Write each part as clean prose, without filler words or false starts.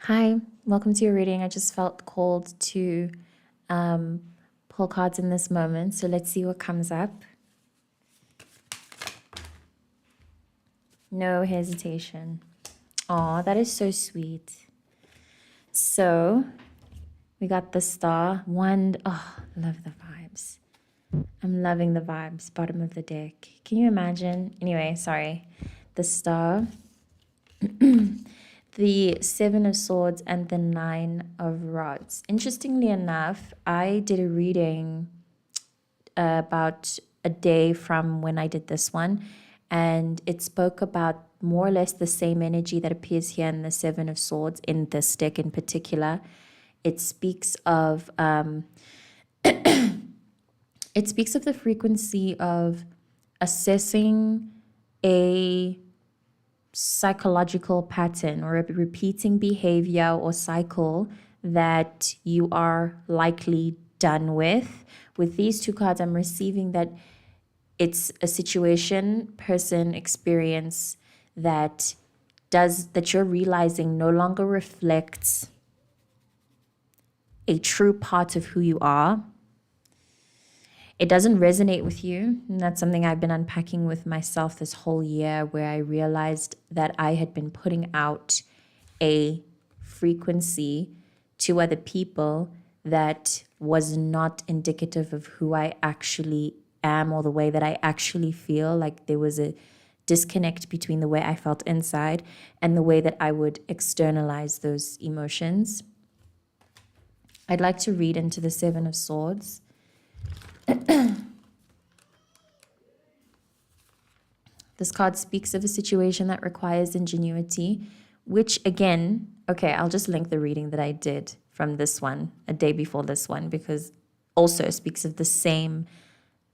Hi, welcome to your reading. I just felt called to pull cards in this moment, so let's see what comes up. No hesitation. Aw, that is so sweet. So we got the star. Love the vibes. I'm loving the vibes. Bottom of the deck. Can you imagine? Anyway, sorry. The star. The Seven of Swords and the Nine of Rods. Interestingly enough, I did a reading about a day from when I did this one, and it spoke about more or less the same energy that appears here in the Seven of Swords in this deck in particular. It speaks of the frequency of assessing a psychological pattern or a repeating behavior or cycle that you are likely done with. With these two cards, I'm receiving that it's a situation, person, experience that you're realizing no longer reflects a true part of who you are. It doesn't resonate with you. And that's something I've been unpacking with myself this whole year, where I realized that I had been putting out a frequency to other people that was not indicative of who I actually am or the way that I actually feel. Like there was a disconnect between the way I felt inside and the way that I would externalize those emotions. I'd like to read into the Seven of Swords. This card speaks of a situation that requires ingenuity, which again, okay, I'll just link the reading that I did from this one, a day before this one, because also speaks of the same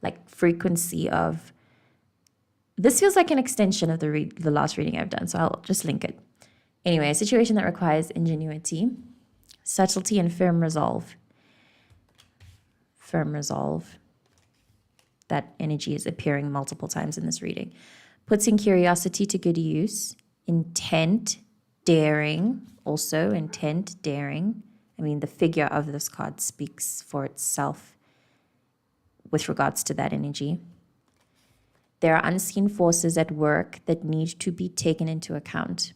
like frequency of, this feels like an extension of the last reading I've done, so I'll just link it. Anyway, a situation that requires ingenuity, subtlety, and firm resolve. Firm resolve. That energy is appearing multiple times in this reading. Puts in curiosity to good use, intent, daring, also intent, daring. I mean, the figure of this card speaks for itself with regards to that energy. There are unseen forces at work that need to be taken into account.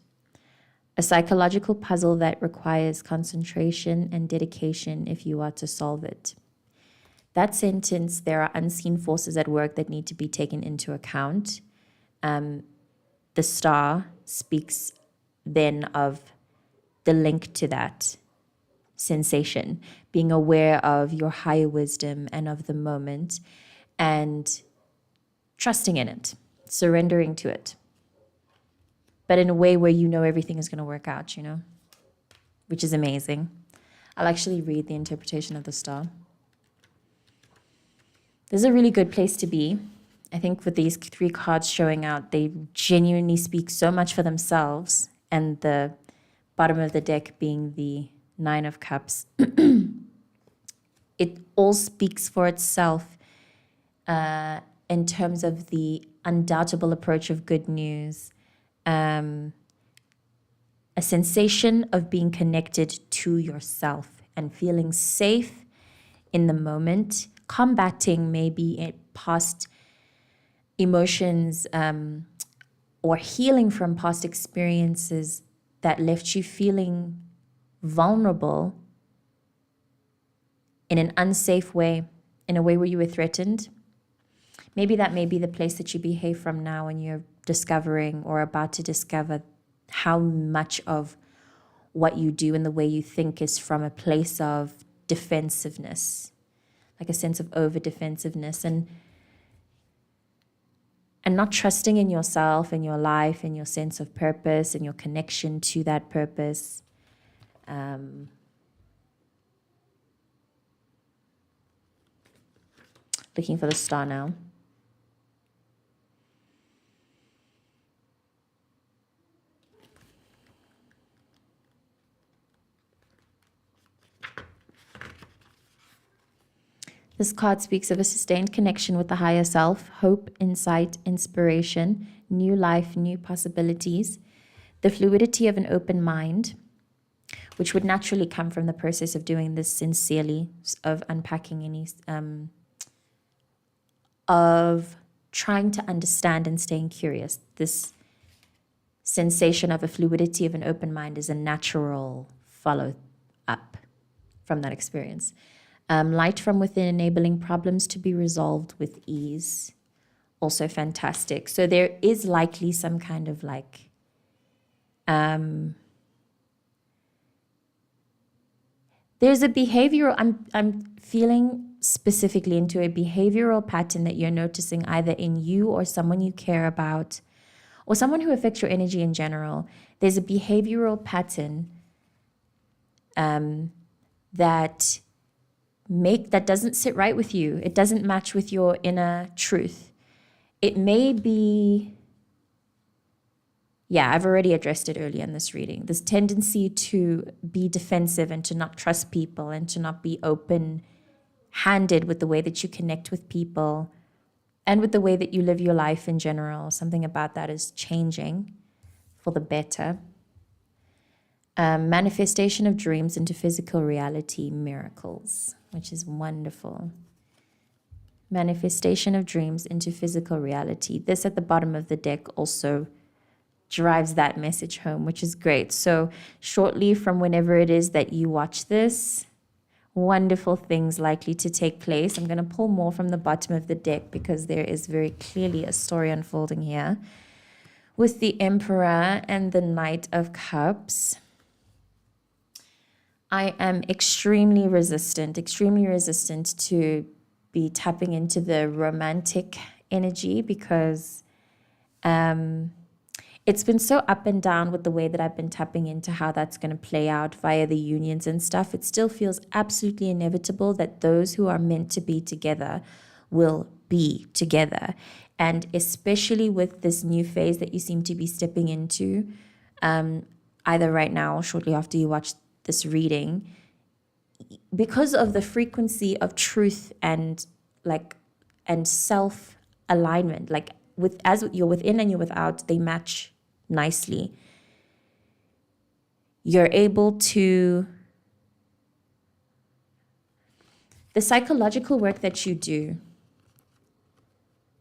A psychological puzzle that requires concentration and dedication if you are to solve it. That sentence, there are unseen forces at work that need to be taken into account. The star speaks then of the link to that sensation, being aware of your higher wisdom and of the moment and trusting in it, surrendering to it, but in a way where you know everything is going to work out, which is amazing. I'll actually read the interpretation of the star. This is a really good place to be. I think with these three cards showing out, they genuinely speak so much for themselves. And the bottom of the deck being the Nine of Cups. It all speaks for itself in terms of the undoubtable approach of good news. A sensation of being connected to yourself and feeling safe in the moment, combating maybe past emotions or healing from past experiences that left you feeling vulnerable in an unsafe way, in a way where you were threatened. Maybe that may be the place that you behave from now, when you're discovering or about to discover how much of what you do and the way you think is from a place of defensiveness, like a sense of over-defensiveness and not trusting in yourself and your life and your sense of purpose and your connection to that purpose. Looking for the star now. This card speaks of a sustained connection with the higher self, hope, insight, inspiration, new life, new possibilities, the fluidity of an open mind. which would naturally come from the process of doing this sincerely, of unpacking any, of trying to understand and staying curious. This sensation of a fluidity of an open mind is a natural follow up from that experience. Light from within, enabling problems to be resolved with ease. Also fantastic. So there is likely some kind of like there's a behavioral, I'm feeling specifically into a behavioral pattern that you're noticing either in you or someone you care about or someone who affects your energy in general. There's a behavioral pattern that doesn't sit right with you. It doesn't match with your inner truth. It may be, I've already addressed it earlier in this reading. This tendency to be defensive and to not trust people and to not be open-handed with the way that you connect with people and with the way that you live your life in general. Something about that is changing for the better. Manifestation of dreams into physical reality, miracles, which is wonderful. Manifestation of dreams into physical reality. This at the bottom of the deck also drives that message home, which is great. So shortly from whenever it is that you watch this, wonderful things likely to take place. I'm going to pull more from the bottom of the deck because there is very clearly a story unfolding here with the Emperor and the Knight of Cups. I am extremely resistant to be tapping into the romantic energy because it's been so up and down with the way that I've been tapping into how that's going to play out via the unions and stuff. It still feels absolutely inevitable that those who are meant to be together will be together. And especially with this new phase that you seem to be stepping into, either right now or shortly after you watch this reading, because of the frequency of truth and self alignment, like as you're within and you're without, they match nicely. You're able to, the psychological work that you do,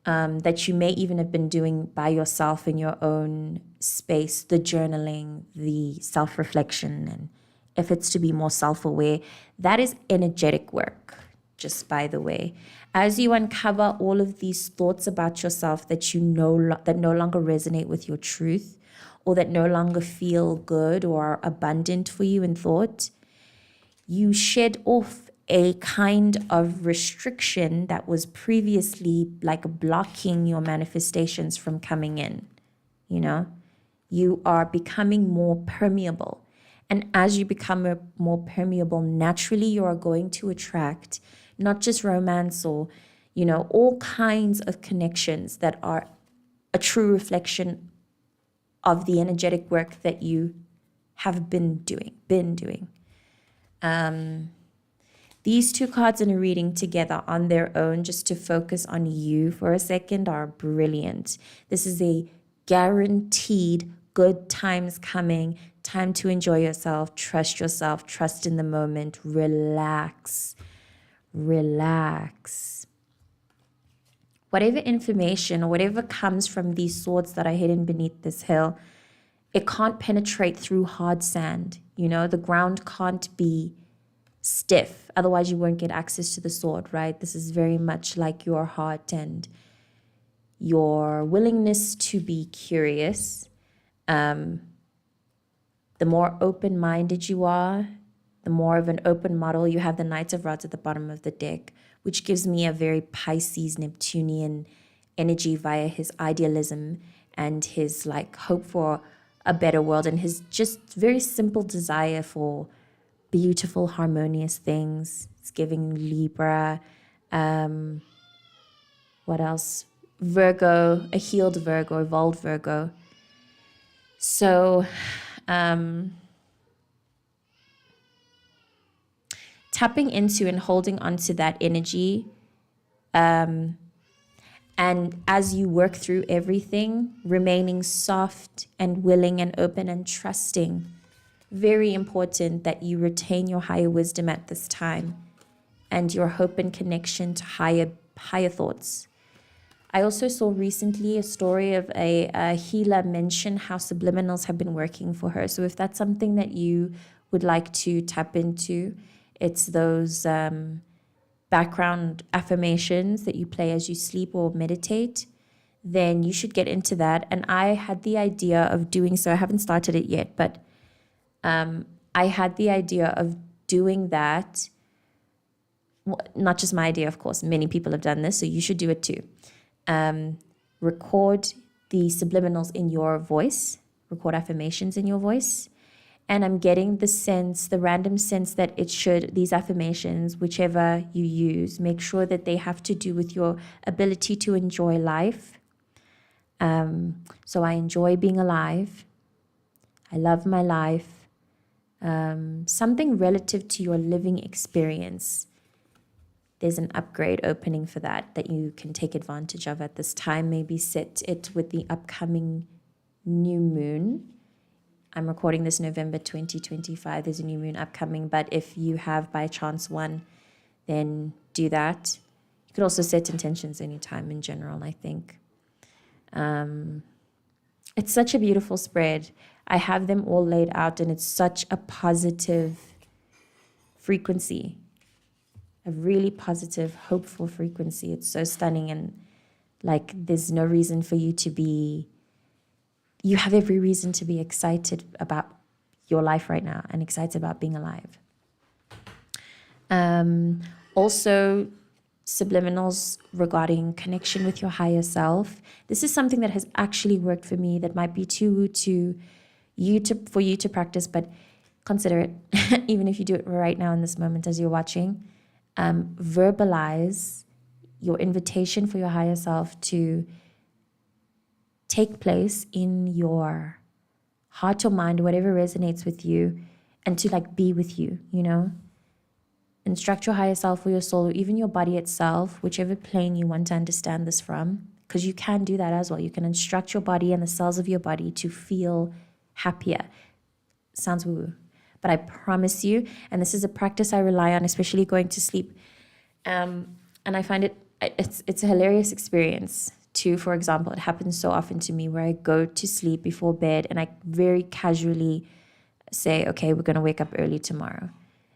that you may even have been doing by yourself in your own space, the journaling, the self-reflection, and efforts to be more self-aware, that is energetic work, just by the way. As you uncover all of these thoughts about yourself that that no longer resonate with your truth, or that no longer feel good or are abundant for you in thought, you shed off a kind of restriction that was previously like blocking your manifestations from coming in. You are becoming more permeable. And as you become more permeable, naturally you are going to attract not just romance or, all kinds of connections that are a true reflection of the energetic work that you have been doing. These two cards in a reading together on their own, just to focus on you for a second, are brilliant. This is a guaranteed good times coming, time to enjoy yourself, trust in the moment, relax. Whatever information or whatever comes from these swords that are hidden beneath this hill, it can't penetrate through hard sand. The ground can't be stiff. Otherwise, you won't get access to the sword, right? This is very much like your heart and your willingness to be curious. The more open-minded you are, the more of an open model. You have the Knight of Rods at the bottom of the deck, which gives me a very Pisces, Neptunian energy via his idealism and his hope for a better world and his just very simple desire for beautiful, harmonious things. It's giving Libra. What else? Virgo, a healed Virgo, evolved Virgo. So, tapping into and holding onto that energy, and as you work through everything, remaining soft and willing and open and trusting very important that you retain your higher wisdom at this time and your hope and connection to higher thoughts. I also saw recently a story of a healer mention how subliminals have been working for her. So if that's something that you would like to tap into, it's those background affirmations that you play as you sleep or meditate, then you should get into that. And I had the idea of doing so. I haven't started it yet, but I had the idea of doing that. Well, not just my idea, of course. Many people have done this, so you should do it too. Record the subliminals in your voice, record affirmations in your voice. And I'm getting the random sense that these affirmations, whichever you use, make sure that they have to do with your ability to enjoy life. So I enjoy being alive. I love my life. Something relative to your living experience. There's an upgrade opening for that you can take advantage of at this time. Maybe set it with the upcoming new moon. I'm recording this November 2025. There's a new moon upcoming, but if you have by chance one, then do that. You could also set intentions anytime in general, I think. It's such a beautiful spread. I have them all laid out, and it's such a positive frequency. A really positive, hopeful frequency. It's so stunning, and like there's no reason for you to be, you have every reason to be excited about your life right now and excited about being alive. Also, subliminals regarding connection with your higher self. This is something that has actually worked for me that might be for you to practice, but consider it, even if you do it right now in this moment as you're watching. Verbalize your invitation for your higher self to take place in your heart or mind, whatever resonates with you, and to like be with you, Instruct your higher self or your soul or even your body itself, whichever plane you want to understand this from, because you can do that as well. You can instruct your body and the cells of your body to feel happier. Sounds woo-woo. But I promise you, and this is a practice I rely on, especially going to sleep. And I find it's a hilarious experience too. For example, it happens so often to me where I go to sleep before bed and I very casually say, okay, we're going to wake up early tomorrow.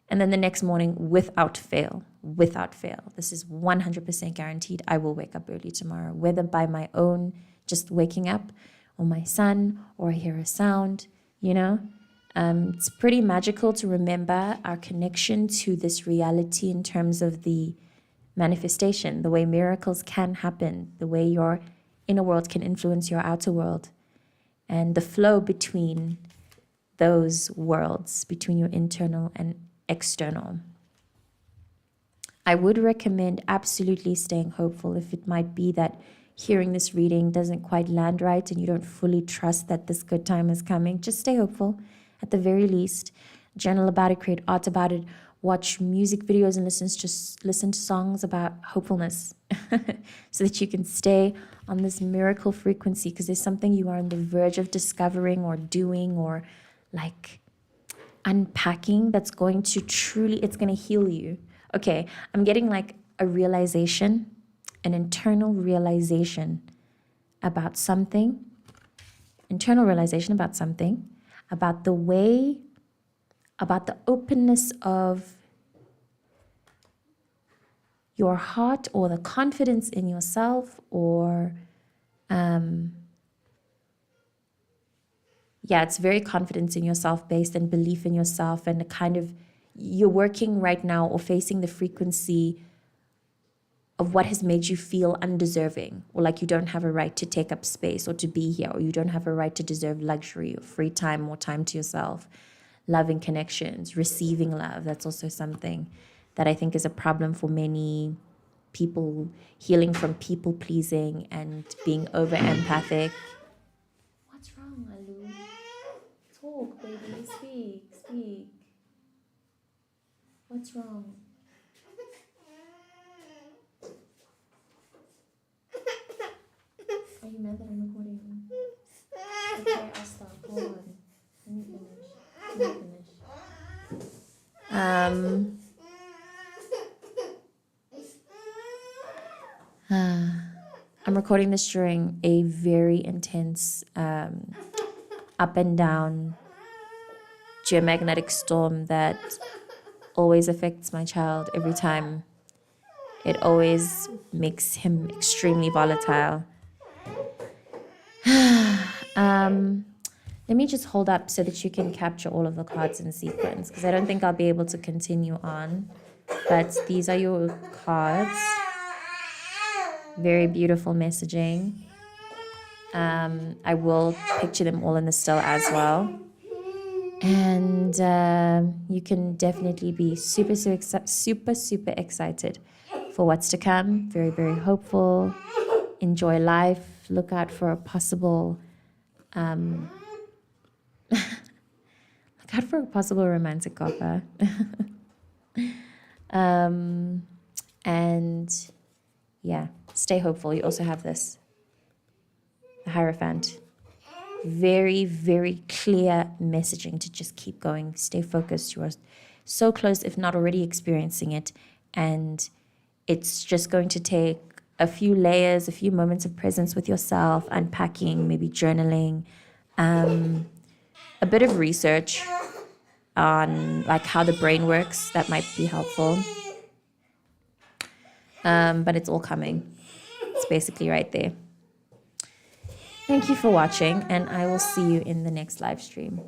And then the next morning, without fail, this is 100% guaranteed, I will wake up early tomorrow, whether by my own just waking up or my son or I hear a sound, It's pretty magical to remember our connection to this reality in terms of the manifestation, the way miracles can happen, the way your inner world can influence your outer world, and the flow between those worlds, between your internal and external. I would recommend absolutely staying hopeful if it might be that hearing this reading doesn't quite land right and you don't fully trust that this good time is coming. Just stay hopeful. At the very least, journal about it, create art about it, watch music videos and listen to songs about hopefulness so that you can stay on this miracle frequency, because there's something you are on the verge of discovering or doing or like unpacking that's going to it's going to heal you. Okay, I'm getting like a realization, an internal realization about something, about the way, about the openness of your heart or the confidence in yourself or, it's very confidence in yourself based and belief in yourself, and the kind of, you're working right now or facing the frequency of what has made you feel undeserving or like you don't have a right to take up space or to be here, or you don't have a right to deserve luxury or free time or time to yourself, loving connections, receiving love. That's also something that I think is a problem for many people, healing from people pleasing and being over empathic. What's wrong, Alu? Talk, baby. Speak. What's wrong? Are you mad that I'm recording? Okay, I'll stop. Hold on. Let me finish. I'm recording this during a very intense up and down geomagnetic storm that always affects my child every time. It always makes him extremely volatile. Let me just hold up so that you can capture all of the cards in sequence, because I don't think I'll be able to continue on. But these are your cards. Very beautiful messaging. I will picture them all in the still as well. And you can definitely be super, super excited for what's to come. Very, very hopeful. Enjoy life. Look out for a possible romantic offer. And yeah, stay hopeful. You also have this, the Hierophant. Very, very clear messaging to just keep going. Stay focused. You are so close, if not already experiencing it. And it's just going to take a few layers, a few moments of presence with yourself, unpacking, maybe journaling, a bit of research on like how the brain works. That might be helpful. But it's all coming. It's basically right there. Thank you for watching, and I will see you in the next live stream.